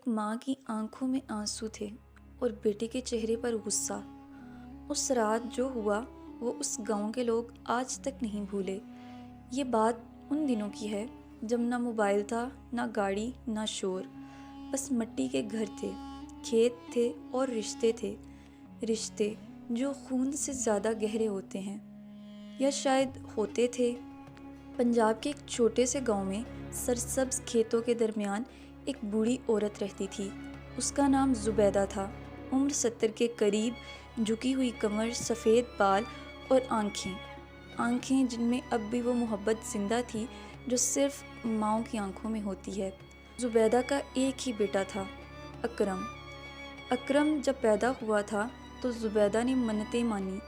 ایک ماں کی آنکھوں میں آنسو تھے اور بیٹے کے چہرے پر غصہ۔ اس رات جو ہوا وہ اس گاؤں کے لوگ آج تک نہیں بھولے۔ یہ بات ان دنوں کی ہے جب نہ موبائل تھا، نہ گاڑی، نہ شور، بس مٹی کے گھر تھے، کھیت تھے اور رشتے تھے، رشتے جو خون سے زیادہ گہرے ہوتے ہیں، یا شاید ہوتے تھے۔ پنجاب کے ایک چھوٹے سے گاؤں میں سرسبز کھیتوں کے درمیان ایک بوڑھی عورت رہتی تھی۔ اس کا نام زبیدہ تھا۔ عمر 70 کے قریب، جھکی ہوئی کمر، سفید بال اور آنکھیں جن میں اب بھی وہ محبت زندہ تھی جو صرف ماؤں کی آنکھوں میں ہوتی ہے۔ زبیدہ کا ایک ہی بیٹا تھا، اکرم۔ اکرم جب پیدا ہوا تھا تو زبیدہ نے منتیں مانی،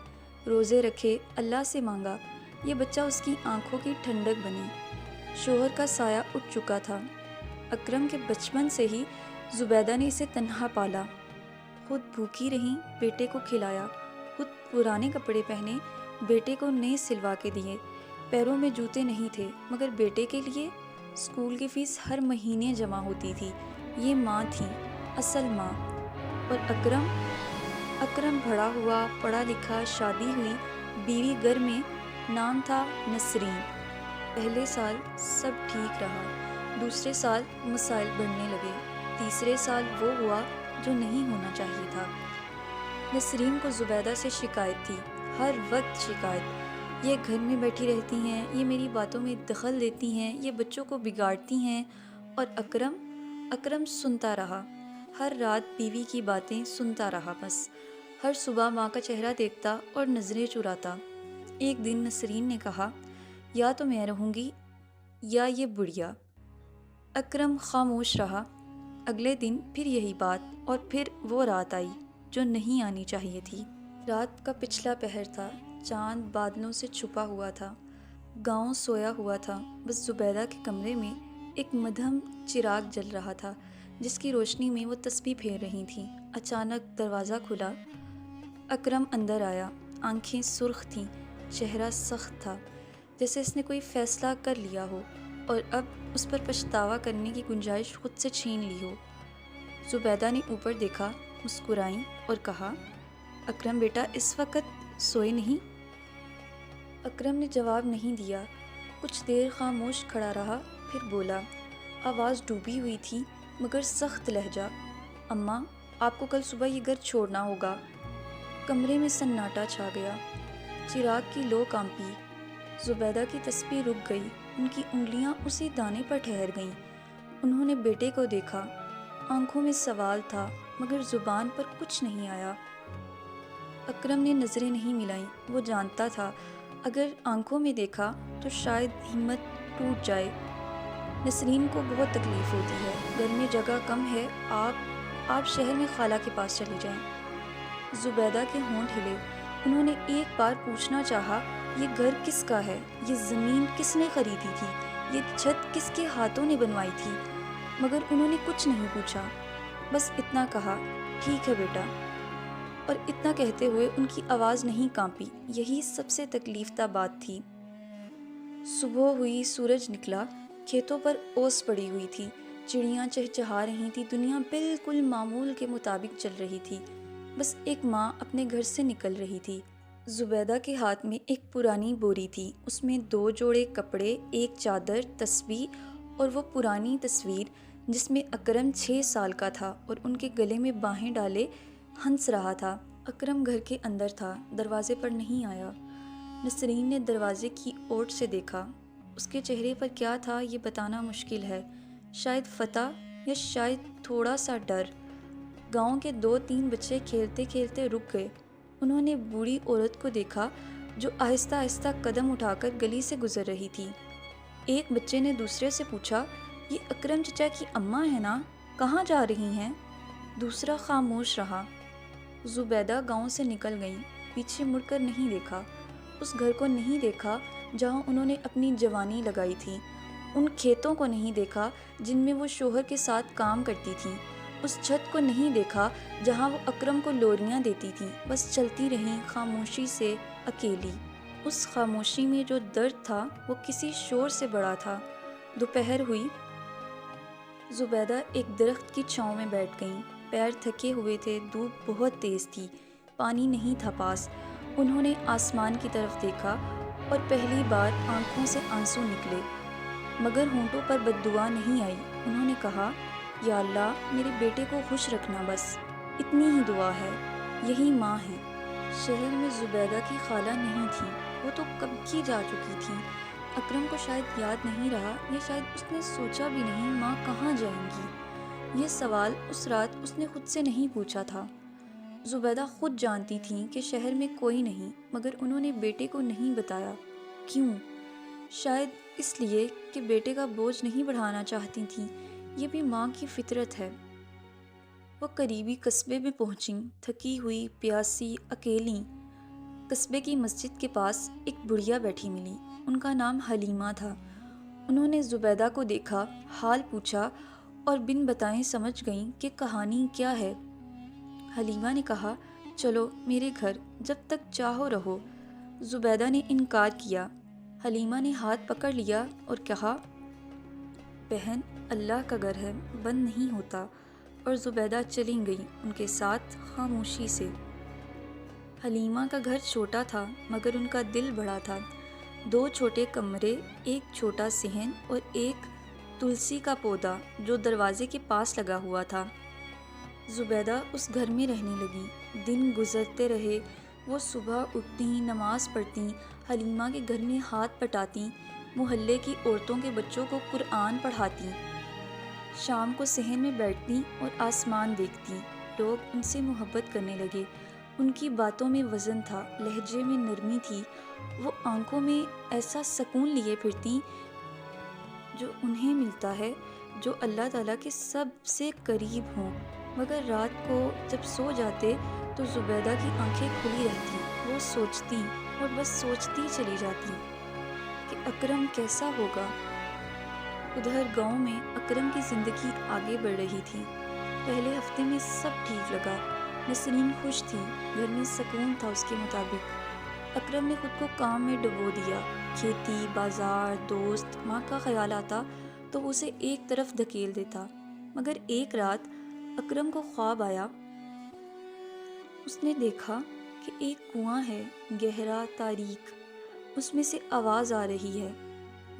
روزے رکھے، اللہ سے مانگا یہ بچہ اس کی آنکھوں کی ٹھنڈک بنے۔ شوہر کا سایہ اٹھ چکا تھا۔ اکرم کے بچپن سے ہی زبیدہ نے اسے تنہا پالا، خود بھوکی رہی، بیٹے کو کھلایا، خود پرانے کپڑے پہنے، بیٹے کو نئے سلوا کے دیے۔ پیروں میں جوتے نہیں تھے مگر بیٹے کے لیے اسکول کی فیس ہر مہینے جمع ہوتی تھی۔ یہ ماں تھی، اصل ماں۔ اور اکرم بڑا ہوا، پڑھا لکھا، شادی ہوئی، بیوی گھر میں، نام تھا نسرین۔ پہلے سال سب ٹھیک رہا، دوسرے سال مسائل بڑھنے لگے، تیسرے سال وہ ہوا جو نہیں ہونا چاہیے تھا۔ نسرین کو زبیدہ سے شکایت تھی، ہر وقت شکایت۔ یہ گھر میں بیٹھی رہتی ہیں، یہ میری باتوں میں دخل دیتی ہیں، یہ بچوں کو بگاڑتی ہیں۔ اور اکرم سنتا رہا، ہر رات بیوی کی باتیں سنتا رہا، بس ہر صبح ماں کا چہرہ دیکھتا اور نظریں چراتا۔ ایک دن نسرین نے کہا، یا تو میں رہوں گی یا یہ بڑھیا۔ اکرم خاموش رہا۔ اگلے دن پھر یہی بات، اور پھر وہ رات آئی جو نہیں آنی چاہیے تھی۔ رات کا پچھلا پہر تھا، چاند بادلوں سے چھپا ہوا تھا، گاؤں سویا ہوا تھا، بس زبیدہ کے کمرے میں ایک مدھم چراغ جل رہا تھا جس کی روشنی میں وہ تسبیح پھیر رہی تھیں۔ اچانک دروازہ کھلا، اکرم اندر آیا۔ آنکھیں سرخ تھیں، چہرہ سخت تھا، جیسے اس نے کوئی فیصلہ کر لیا ہو اور اب اس پر پچھتاوا کرنے کی گنجائش خود سے چھین لی ہو۔ زبیدہ نے اوپر دیکھا، مسکرائیں اور کہا، اکرم بیٹا اس وقت سوئے نہیں؟ اکرم نے جواب نہیں دیا، کچھ دیر خاموش کھڑا رہا، پھر بولا، آواز ڈوبی ہوئی تھی مگر سخت لہجہ، اماں آپ کو کل صبح یہ گھر چھوڑنا ہوگا۔ کمرے میں سناٹا چھا گیا، چراغ کی لو کانپی، زبیدہ کی تسبیح رک گئی، ان کی انگلیاں اسی دانے پر ٹھہر گئیں۔ انہوں نے بیٹے کو دیکھا، آنکھوں میں سوال تھا مگر زبان پر کچھ نہیں آیا۔ اکرم نے نظریں نہیں ملائیں، وہ جانتا تھا اگر آنکھوں میں دیکھا تو شاید ہمت ٹوٹ جائے۔ نسرین کو بہت تکلیف ہوتی ہے، گھر میں جگہ کم ہے، آپ شہر میں خالہ کے پاس چلی جائیں۔ زبیدہ کے ہونٹ ہلے، انہوں نے ایک بار پوچھنا چاہا، یہ گھر کس کا ہے؟ یہ زمین کس نے خریدی تھی؟ یہ چھت کس کے ہاتھوں نے بنوائی تھی؟ مگر انہوں نے کچھ نہیں پوچھا، بس اتنا کہا، ٹھیک ہے بیٹا۔ اور اتنا کہتے ہوئے ان کی آواز نہیں کانپی، یہی سب سے تکلیف دہ بات تھی۔ صبح ہوئی، سورج نکلا، کھیتوں پر اوس پڑی ہوئی تھی، چڑیاں چہچہا رہی تھی، دنیا بالکل معمول کے مطابق چل رہی تھی، بس ایک ماں اپنے گھر سے نکل رہی تھی۔ زبیدہ کے ہاتھ میں ایک پرانی بوری تھی، اس میں 2 جوڑے کپڑے، ایک چادر، تسبیح اور وہ پرانی تصویر جس میں اکرم 6 سال کا تھا اور ان کے گلے میں باہیں ڈالے ہنس رہا تھا۔ اکرم گھر کے اندر تھا، دروازے پر نہیں آیا۔ نسرین نے دروازے کی اوٹ سے دیکھا، اس کے چہرے پر کیا تھا یہ بتانا مشکل ہے، شاید فتح یا شاید تھوڑا سا ڈر۔ گاؤں کے 2-3 بچے کھیلتے کھیلتے رک گئے، انہوں نے بوڑھی عورت کو دیکھا جو آہستہ آہستہ قدم اٹھا کر گلی سے گزر رہی تھی۔ ایک بچے نے دوسرے سے پوچھا، یہ اکرم چچا کی اماں ہے نا؟ کہاں جا رہی ہیں؟ دوسرا خاموش رہا۔ زبیدہ گاؤں سے نکل گئیں، پیچھے مڑ کر نہیں دیکھا، اس گھر کو نہیں دیکھا جہاں انہوں نے اپنی جوانی لگائی تھی، ان کھیتوں کو نہیں دیکھا جن میں وہ شوہر کے ساتھ کام کرتی تھیں، اس چھت کو نہیں دیکھا جہاں وہ اکرم کو لوریاں دیتی تھیں، بس چلتی رہیں خاموشی سے، اکیلی۔ اس خاموشی میں جو درد تھا وہ کسی شور سے بڑا تھا۔ دوپہر ہوئی، زبیدہ ایک درخت کی چھاؤں میں بیٹھ گئیں۔ پیر تھکے ہوئے تھے، دھوپ بہت تیز تھی، پانی نہیں تھا پاس۔ انہوں نے آسمان کی طرف دیکھا اور پہلی بار آنکھوں سے آنسو نکلے، مگر ہونٹوں پر بد دعا نہیں آئی۔ انہوں نے کہا، یا اللہ میرے بیٹے کو خوش رکھنا، بس اتنی ہی دعا ہے، یہی ماں ہے۔ شہر میں زبیدہ کی خالہ نہیں تھی، وہ تو کب کی جا چکی تھی۔ اکرم کو شاید یاد نہیں رہا، یا شاید اس نے سوچا بھی نہیں ماں کہاں جائیں گی۔ یہ سوال اس رات اس نے خود سے نہیں پوچھا تھا۔ زبیدہ خود جانتی تھیں کہ شہر میں کوئی نہیں، مگر انہوں نے بیٹے کو نہیں بتایا۔ کیوں؟ شاید اس لیے کہ بیٹے کا بوجھ نہیں بڑھانا چاہتی تھیں، یہ بھی ماں کی فطرت ہے۔ وہ قریبی قصبے میں پہنچیں، تھکی ہوئی، پیاسی، اکیلی۔ قصبے کی مسجد کے پاس ایک بڑھیا بیٹھی ملی، ان کا نام حلیمہ تھا۔ انہوں نے زبیدہ کو دیکھا، حال پوچھا اور بن بتائیں سمجھ گئیں کہ کہانی کیا ہے۔ حلیمہ نے کہا، چلو میرے گھر، جب تک چاہو رہو۔ زبیدہ نے انکار کیا۔ حلیمہ نے ہاتھ پکڑ لیا اور کہا، بہن اللہ کا گھر ہے، بند نہیں ہوتا، اور زبیدہ چلی گئیں ان کے ساتھ خاموشی سے۔ حلیمہ کا گھر چھوٹا تھا مگر ان کا دل بڑا تھا۔ 2 چھوٹے کمرے، ایک چھوٹا صحن اور ایک تلسی کا پودا جو دروازے کے پاس لگا ہوا تھا۔ زبیدہ اس گھر میں رہنے لگی۔ دن گزرتے رہے، وہ صبح اٹھتیں، نماز پڑھتیں، حلیمہ کے گھر میں ہاتھ بٹاتیں، محلے کی عورتوں کے بچوں کو قرآن پڑھاتیں۔ شام کو صحن میں بیٹھتیں اور آسمان دیکھتیں۔ لوگ ان سے محبت کرنے لگے۔ ان کی باتوں میں وزن تھا، لہجے میں نرمی تھی۔ وہ آنکھوں میں ایسا سکون لیے پھرتیں جو انہیں ملتا ہے جو اللہ تعالیٰ کے سب سے قریب ہوں۔ مگر رات کو جب سو جاتے تو زبیدہ کی آنکھیں کھلی رہتیں۔ وہ سوچتی اور بس سوچتی چلی جاتی کہ اکرم کیسا ہوگا۔ ادھر گاؤں میں اکرم کی زندگی آگے بڑھ رہی تھی۔ پہلے ہفتے میں سب ٹھیک لگا، نسرین خوش تھی، گھر میں سکون تھا اس کے مطابق۔ اکرم نے خود کو کام میں ڈبو دیا، کھیتی، بازار، دوست، ماں کا خیال آتا تو وہ اسے ایک طرف دھکیل دیتا۔ مگر ایک رات اکرم کو خواب آیا۔ اس نے دیکھا کہ ایک کنواں ہے، گہرا، تاریک، اس میں سے آواز آ رہی ہے۔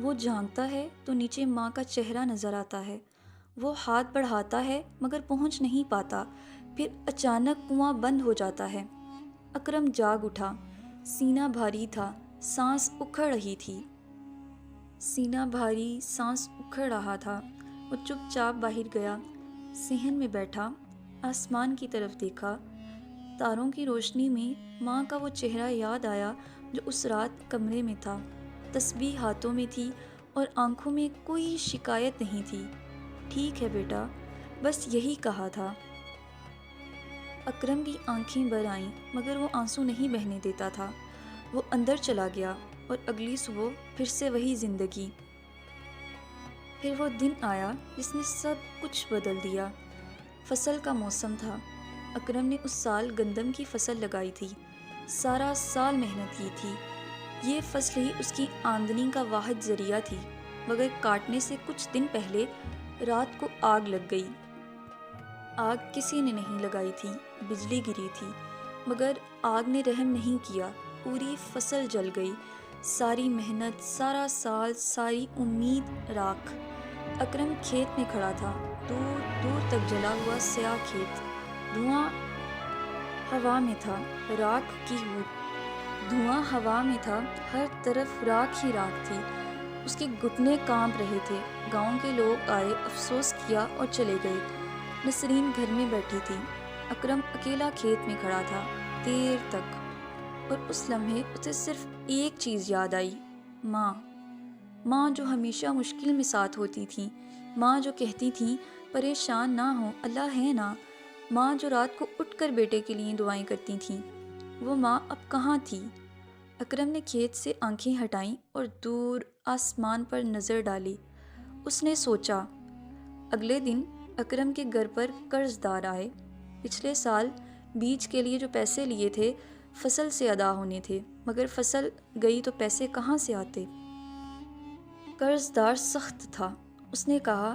وہ جھانکتا ہے تو نیچے ماں کا چہرہ نظر آتا ہے۔ وہ ہاتھ بڑھاتا ہے مگر پہنچ نہیں پاتا، پھر اچانک کنواں بند ہو جاتا ہے۔ اکرم جاگ اٹھا، سینہ بھاری تھا، سانس اکھڑ رہی تھی۔ وہ چپ چاپ باہر گیا، صحن میں بیٹھا، آسمان کی طرف دیکھا۔ تاروں کی روشنی میں ماں کا وہ چہرہ یاد آیا جو اس رات کمرے میں تھا۔ تسبیح ہاتھوں میں تھی اور آنکھوں میں کوئی شکایت نہیں تھی۔ ٹھیک ہے بیٹا، بس یہی کہا تھا۔ اکرم کی آنکھیں بھر آئیں مگر وہ آنسو نہیں بہنے دیتا تھا۔ وہ اندر چلا گیا اور اگلی صبح پھر سے وہی زندگی۔ پھر وہ دن آیا جس نے سب کچھ بدل دیا۔ فصل کا موسم تھا۔ اکرم نے اس سال گندم کی فصل لگائی تھی، سارا سال محنت کی تھی۔ یہ فصل ہی اس کی آمدنی کا واحد ذریعہ تھی، مگر کاٹنے سے کچھ دن پہلے رات کو آگ لگ گئی۔ آگ کسی نے نہیں لگائی تھی، بجلی گری تھی، مگر آگ نے رحم نہیں کیا، پوری فصل جل گئی، ساری محنت، سارا سال، ساری امید راکھ۔ اکرم کھیت میں کھڑا تھا، دور دور تک جلا ہوا سیاہ کھیت، دھواں ہوا میں تھا، راکھ کی دھواں ہوا میں تھا، ہر طرف راکھ ہی راکھ تھی۔ اس کے گھٹنے کانپ رہے تھے۔ گاؤں کے لوگ آئے، افسوس کیا اور چلے گئے۔ نسرین گھر میں بیٹھی تھی۔ اکرم اکیلا کھیت میں کھڑا تھا، دیر تک، اور اس لمحے اسے صرف ایک چیز یاد آئی، ماں۔ ماں جو ہمیشہ مشکل میں ساتھ ہوتی تھیں، ماں جو کہتی تھیں پریشان نہ ہو، اللہ ہے نا، ماں جو رات کو اٹھ کر بیٹے کے لیے دعائیں کرتی تھیں۔ وہ ماں اب کہاں تھی؟ اکرم نے کھیت سے آنکھیں ہٹائیں اور دور آسمان پر نظر ڈالی۔ اس نے سوچا۔ اگلے دن اکرم کے گھر پر قرض دار آئے۔ پچھلے سال بیج کے لیے جو پیسے لیے تھے فصل سے ادا ہونے تھے، مگر فصل گئی تو پیسے کہاں سے آتے؟ قرض دار سخت تھا۔ اس نے کہا،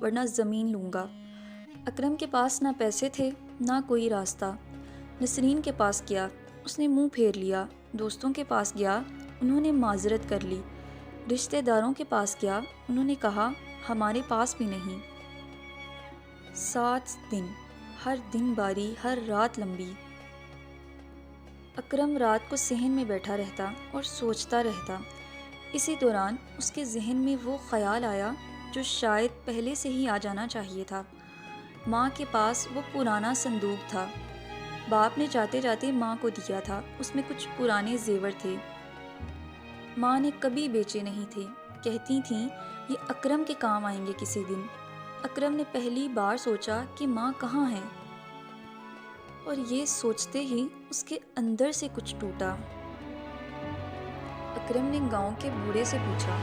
ورنہ زمین لوں گا۔ اکرم کے پاس نہ پیسے تھے نہ کوئی راستہ۔ نسرین کے پاس گیا، اس نے منہ پھیر لیا۔ دوستوں کے پاس گیا، انہوں نے معذرت کر لی۔ رشتہ داروں کے پاس گیا، انہوں نے کہا ہمارے پاس بھی نہیں۔ 7 دن، ہر دن باری، ہر رات لمبی۔ اکرم رات کو صحن میں بیٹھا رہتا اور سوچتا رہتا۔ اسی دوران اس کے ذہن میں وہ خیال آیا جو شاید پہلے سے ہی آ جانا چاہیے تھا۔ ماں کے پاس وہ پرانا صندوق تھا، باپ نے جاتے جاتے ماں کو دیا تھا۔ اس میں کچھ پرانے زیور تھے، ماں نے کبھی بیچے نہیں تھے۔ کہتی تھیں یہ اکرم کے کام آئیں گے کسی دن۔ اکرم نے پہلی بار سوچا کہ ماں کہاں ہے، اور یہ سوچتے ہی اس کے اندر سے کچھ ٹوٹا۔ اکرم نے گاؤں کے بوڑھے سے پوچھا۔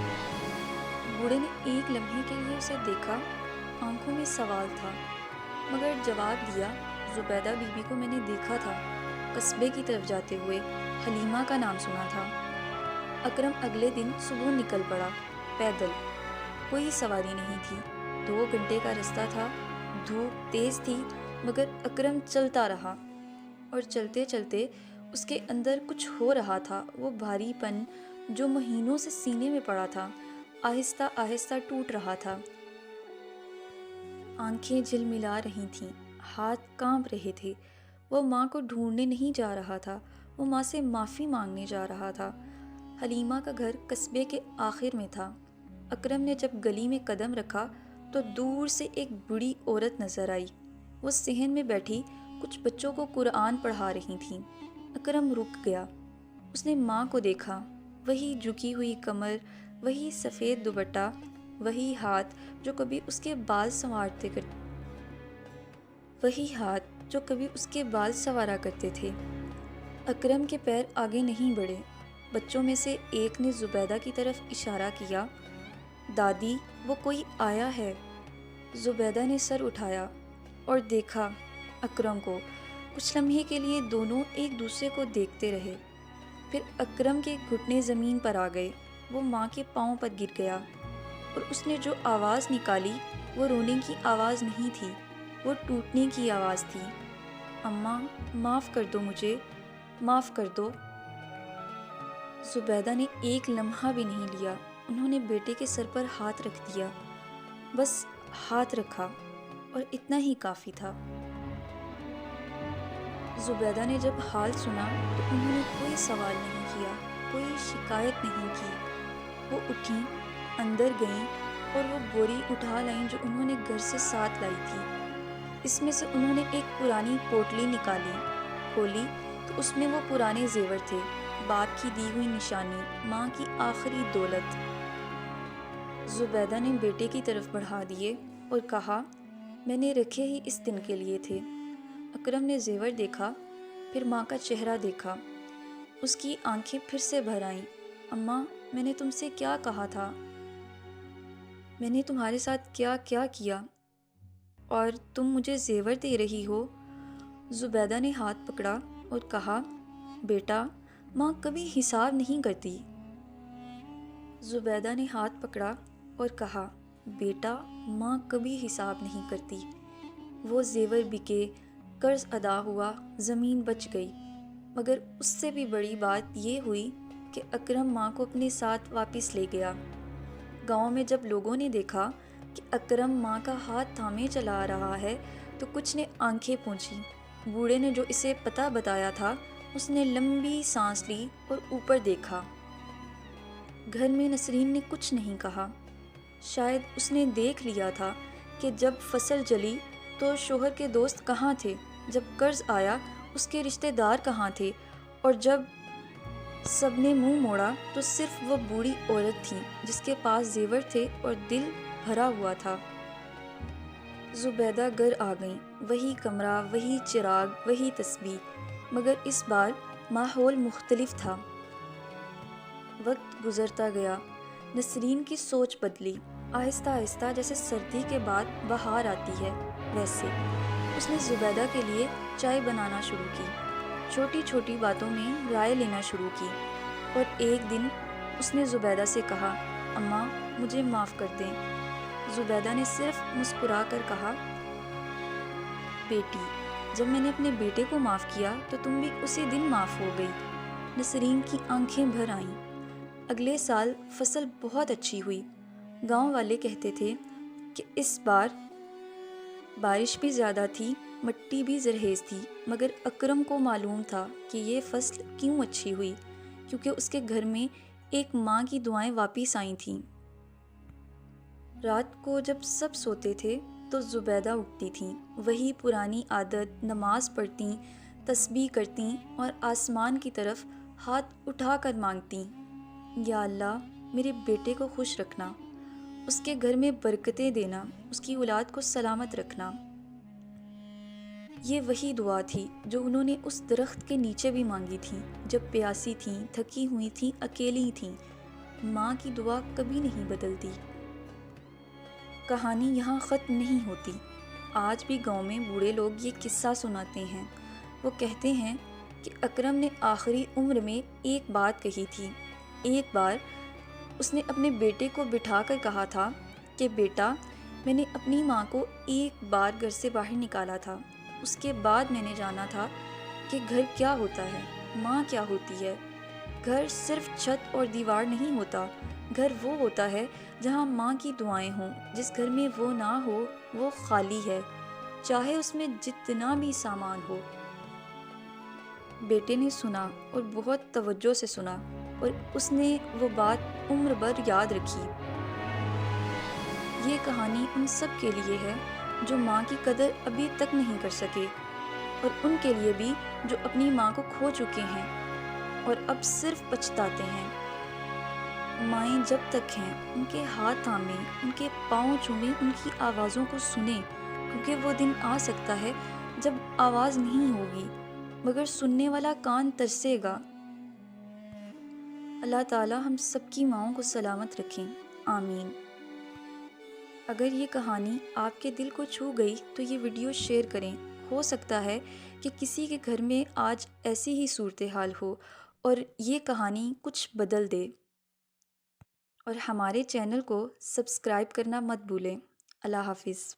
بوڑھے نے ایک لمحے کے لیے اسے دیکھا، آنکھوں میں سوال تھا، مگر جواب دیا، زبیدہ بی بی کو میں نے دیکھا تھا، قصبے کی طرف جاتے ہوئے، حلیمہ کا نام سنا تھا۔ اکرم اگلے دن صبح نکل پڑا، پیدل، کوئی سواری نہیں تھی۔ 2 گھنٹے کا رستہ تھا، دھوپ تیز تھی، مگر اکرم چلتا رہا، اور چلتے چلتے اس کے اندر کچھ ہو رہا تھا۔ وہ بھاری پن جو مہینوں سے سینے میں پڑا تھا، آہستہ آہستہ ٹوٹ رہا تھا۔ آنکھیں جھلملا رہی تھیں، ہاتھ کانپ رہے تھے۔ وہ ماں کو ڈھونڈنے نہیں جا رہا تھا، وہ ماں سے معافی مانگنے جا رہا تھا۔ حلیمہ کا گھر قصبے کے آخر میں تھا۔ اکرم نے جب گلی میں قدم رکھا تو دور سے ایک بوڑھی عورت نظر آئی۔ وہ صحن میں بیٹھی کچھ بچوں کو قرآن پڑھا رہی تھیں۔ اکرم رک گیا، اس نے ماں کو دیکھا، وہی جھکی ہوئی کمر، وہی سفید دوپٹہ، وہی ہاتھ جو کبھی اس کے بال سنوارا کرتے تھے۔ اکرم کے پیر آگے نہیں بڑھے۔ بچوں میں سے ایک نے زبیدہ کی طرف اشارہ کیا، دادی وہ کوئی آیا ہے۔ زبیدہ نے سر اٹھایا اور دیکھا اکرم کو۔ کچھ لمحے کے لیے دونوں ایک دوسرے کو دیکھتے رہے، پھر اکرم کے گھٹنے زمین پر آ گئے۔ وہ ماں کے پاؤں پر گر گیا، اور اس نے جو آواز نکالی وہ رونے کی آواز نہیں تھی، وہ ٹوٹنے کی آواز تھی۔ اماں معاف کر دو، مجھے معاف کر دو۔ زبیدہ نے ایک لمحہ بھی نہیں لیا، انہوں نے بیٹے کے سر پر ہاتھ رکھ دیا، بس ہاتھ رکھا، اور اتنا ہی کافی تھا۔ زبیدہ نے جب حال سنا تو انہوں نے کوئی سوال نہیں کیا، کوئی شکایت نہیں کی۔ وہ اٹھیں، اندر گئیں، اور وہ بوری اٹھا لائیں جو انہوں نے گھر سے ساتھ لائی تھی۔ اس میں سے انہوں نے ایک پرانی پوٹلی نکالی، کھولی تو اس میں وہ پرانے زیور تھے، باپ کی دی ہوئی نشانی، ماں کی آخری دولت۔ زبیدہ نے بیٹے کی طرف بڑھا دیے اور کہا، میں نے رکھے ہی اس دن کے لیے تھے۔ اکرم نے زیور دیکھا، پھر ماں کا چہرہ دیکھا، اس کی آنکھیں پھر سے بھر آئیں۔ اماں میں نے تم سے کیا کہا تھا، میں نے تمہارے ساتھ کیا کیا کیا، اور تم مجھے زیور دے رہی ہو۔ زبیدہ نے ہاتھ پکڑا اور کہا، بیٹا ماں کبھی حساب نہیں کرتی۔ زبیدہ نے ہاتھ پکڑا اور کہا، بیٹا ماں کبھی حساب نہیں کرتی۔ وہ زیور بکے، قرض ادا ہوا، زمین بچ گئی، مگر اس سے بھی بڑی بات یہ ہوئی کہ اکرم ماں کو اپنے ساتھ واپس لے گیا۔ گاؤں میں جب لوگوں نے دیکھا کہ اکرم ماں کا ہاتھ تھامے چلا رہا ہے تو کچھ نے آنکھیں پونچھی۔ بوڑھے نے جو اسے پتہ بتایا تھا، اس نے لمبی سانس لی اور اوپر دیکھا۔ گھر میں نسرین نے کچھ نہیں کہا، شاید اس نے دیکھ لیا تھا کہ جب فصل جلی تو شوہر کے دوست کہاں تھے، جب قرض آیا اس کے رشتہ دار کہاں تھے، اور جب سب نے منہ موڑا تو صرف وہ بوڑھی عورت تھی جس کے پاس زیور تھے اور دل بھرا ہوا تھا۔ زبیدہ گھر آ گئیں، وہی کمرہ، وہی چراغ، وہی تسبیح، مگر اس بار ماحول مختلف تھا۔ وقت گزرتا گیا، نسرین کی سوچ بدلی، آہستہ آہستہ جیسے سردی کے بعد بہار آتی ہے ویسے۔ اس نے زبیدہ کے لیے چائے بنانا شروع کی، چھوٹی چھوٹی باتوں میں رائے لینا شروع کی، اور ایک دن اس نے زبیدہ سے کہا، اماں مجھے معاف کر دیں، زبیدہ نے صرف مسکرا کر کہا، بیٹی، جب میں نے اپنے بیٹے کو معاف کیا تو تم بھی اسی دن معاف ہو گئی۔ نسرین کی آنکھیں بھر آئیں۔ اگلے سال فصل بہت اچھی ہوئی۔ گاؤں والے کہتے تھے کہ اس بار بارش بھی زیادہ تھی، مٹی بھی زرخیز تھی، مگر اکرم کو معلوم تھا کہ یہ فصل کیوں اچھی ہوئی، کیونکہ اس کے گھر میں ایک ماں کی دعائیں واپس آئی تھیں۔ رات کو جب سب سوتے تھے تو زبیدہ اٹھتی تھیں، وہی پرانی عادت، نماز پڑھتیں، تسبیح کرتیں اور آسمان کی طرف ہاتھ اٹھا کر مانگتیں، یا اللہ میرے بیٹے کو خوش رکھنا، اس کے گھر میں برکتیں دینا، اس کی اولاد کو سلامت رکھنا۔ یہ وہی دعا تھی جو انہوں نے اس درخت کے نیچے بھی مانگی تھی جب پیاسی تھیں، تھکی ہوئی تھیں، اکیلی تھیں۔ ماں کی دعا کبھی نہیں بدلتی۔ کہانی یہاں ختم نہیں ہوتی۔ آج بھی گاؤں میں بوڑھے لوگ یہ قصہ سناتے ہیں۔ وہ کہتے ہیں کہ اکرم نے آخری عمر میں ایک بات کہی تھی۔ ایک بار اس نے اپنے بیٹے کو بٹھا کر کہا تھا کہ بیٹا، میں نے اپنی ماں کو ایک بار گھر سے باہر نکالا تھا، اس کے بعد میں نے جانا تھا کہ گھر کیا ہوتا ہے، ماں کیا ہوتی ہے۔ گھر صرف چھت اور دیوار نہیں ہوتا، گھر وہ ہوتا ہے جہاں ماں کی دعائیں ہوں۔ جس گھر میں وہ نہ ہو وہ خالی ہے، چاہے اس میں جتنا بھی سامان ہو۔ بیٹے نے سنا اور بہت توجہ سے سنا، اور اس نے وہ بات عمر بھر یاد رکھی۔ یہ کہانی ان سب کے لیے ہے جو ماں کی قدر ابھی تک نہیں کر سکے، اور ان کے لیے بھی جو اپنی ماں کو کھو چکے ہیں اور اب صرف پچھتاتے ہیں۔ مائیں جب تک ہیں ان کے ہاتھ تھامیں، ان کے پاؤں چومیں، ان کی آوازوں کو سنیں، کیونکہ وہ دن آ سکتا ہے جب آواز نہیں ہوگی مگر سننے والا کان ترسے گا۔ اللہ تعالیٰ ہم سب کی ماؤں کو سلامت رکھیں، آمین۔ اگر یہ کہانی آپ کے دل کو چھو گئی تو یہ ویڈیو شیئر کریں۔ ہو سکتا ہے کہ کسی کے گھر میں آج ایسی ہی صورتحال ہو اور یہ کہانی کچھ بدل دے۔ اور ہمارے چینل کو سبسکرائب کرنا مت بھولیں۔ اللہ حافظ۔